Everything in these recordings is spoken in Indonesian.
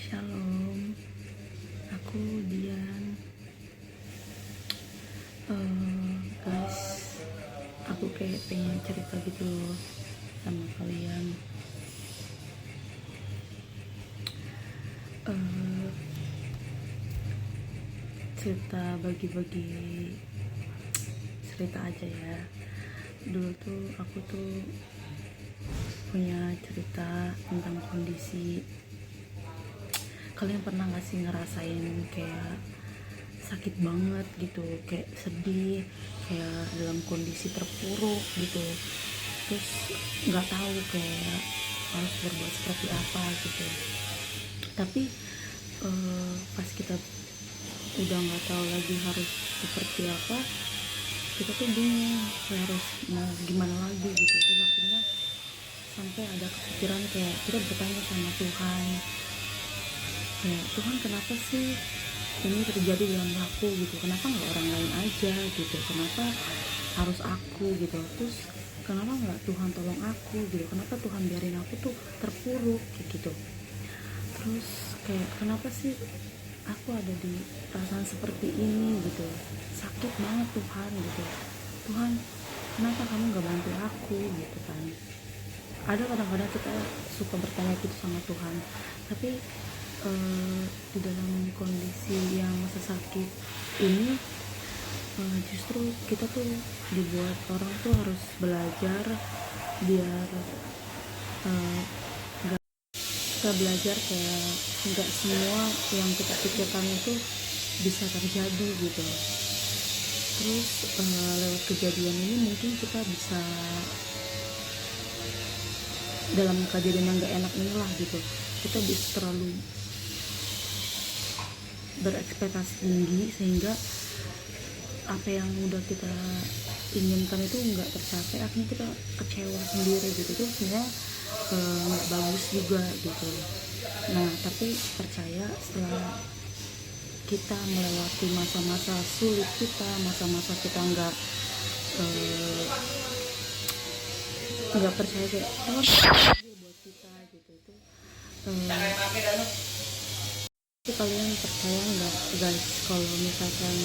Shalom, aku Dian. Guys, aku kayak pengen cerita gitu loh sama kalian. Cerita bagi-bagi cerita aja ya. Dulu tuh aku tuh punya cerita tentang kondisi. Kalian pernah gak sih ngerasain kayak sakit banget gitu, kayak sedih, kayak dalam kondisi terpuruk gitu, terus nggak tahu kayak harus berbuat seperti apa gitu. Tapi pas kita udah nggak tahu lagi harus seperti apa, kita tuh bingung harus mau gimana lagi gitu. Terus akhirnya sampai ada kepikiran kayak kita bertanya sama Tuhan, ya Tuhan, kenapa sih ini terjadi dalam aku gitu, kenapa nggak orang lain aja gitu, kenapa harus aku gitu, terus kenapa nggak Tuhan tolong aku gitu, kenapa Tuhan biarin aku tuh terpuruk kayak gitu. Terus kayak kenapa sih aku ada di perasaan seperti ini gitu, sakit banget Tuhan gitu, Tuhan kenapa kamu nggak bantu aku gitu kan. Ada kadang-kadang kita suka bertanya gitu sama Tuhan, tapi di dalam kondisi yang sesakit ini justru kita tuh dibuat orang tuh harus belajar biar kita belajar kayak nggak semua yang kita pikirkan itu bisa terjadi gitu. Terus lewat kejadian ini mungkin kita bisa, dalam kejadian yang gak enak inilah gitu, kita bisa terlalu berekspektasi tinggi sehingga apa yang udah kita inginkan itu nggak tercapai, akhirnya kita kecewa sendiri gitu. Itu sebenarnya nggak bagus juga gitu. Nah tapi percaya, setelah kita melewati masa-masa sulit kita, masa-masa kita nggak percaya kayak Tuhan buat kita gitu, itu kalian percaya nggak guys, kalau misalkan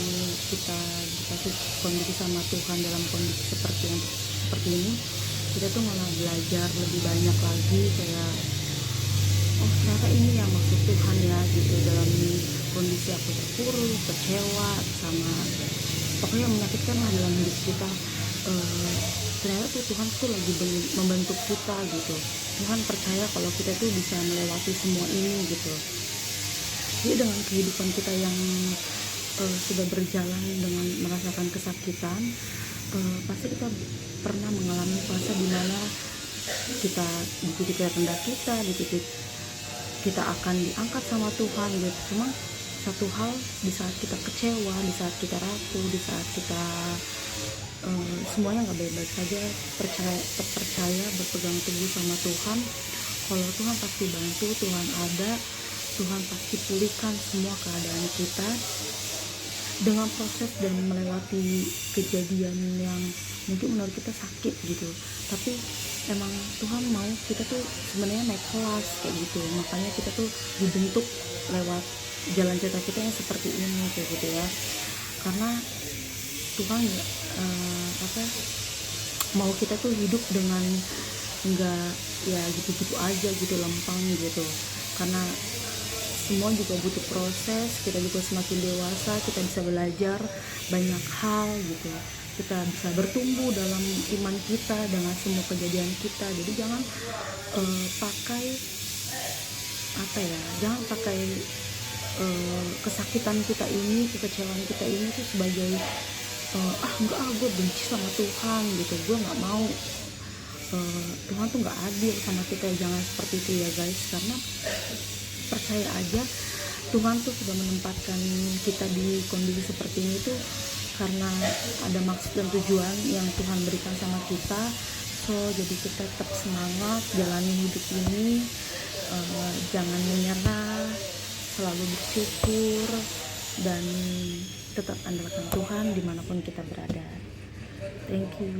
kita dikasih kondisi sama Tuhan dalam kondisi seperti ini, kita tuh malah belajar lebih banyak lagi kayak, oh ternyata ini yang maksud Tuhan ya gitu, dalam kondisi aku terpuruk, kecewa sama pokoknya yang menyakitkan lah dalam hidup kita. Ternyata tuh Tuhan tuh lagi membentuk kita gitu. Tuhan percaya kalau kita tuh bisa melewati semua ini gitu. Jadi dengan kehidupan kita yang sudah berjalan dengan merasakan kesakitan, pasti kita pernah mengalami fase dimana kita di titik terendah kita, di titik kita akan diangkat sama Tuhan gitu. Cuma satu hal, di saat kita kecewa, di saat kita rapuh, di saat kita semuanya nggak baik-baik saja, percaya berpegang teguh sama Tuhan, kalau Tuhan pasti bantu, Tuhan ada, Tuhan pasti pulihkan semua keadaan kita dengan proses dan melewati kejadian yang mungkin menurut kita sakit gitu. Tapi emang Tuhan mau kita tuh sebenarnya naik kelas kayak gitu, makanya kita tuh dibentuk lewat jalan cerita kita yang seperti ini kayak gitu ya. Karena Tuhan mau kita tuh hidup dengan enggak ya gitu-gitu aja gitu, lempeng gitu. Karena semua juga butuh proses, kita juga semakin dewasa, kita bisa belajar banyak hal gitu, kita bisa bertumbuh dalam iman kita dengan semua kejadian kita. Jadi jangan jangan pakai kesakitan kita ini, kekecewaan kita ini tuh sebagai gue benci sama Tuhan gitu, gue nggak mau, Tuhan tuh nggak adil sama kita. Jangan seperti itu ya guys, karena percaya aja Tuhan tuh sudah menempatkan kita di kondisi seperti ini tuh karena ada maksud dan tujuan yang Tuhan berikan sama kita. So jadi kita tetap semangat jalani hidup ini, jangan menyerah, selalu bersyukur dan tetap andalkan Tuhan dimanapun kita berada. Thank you.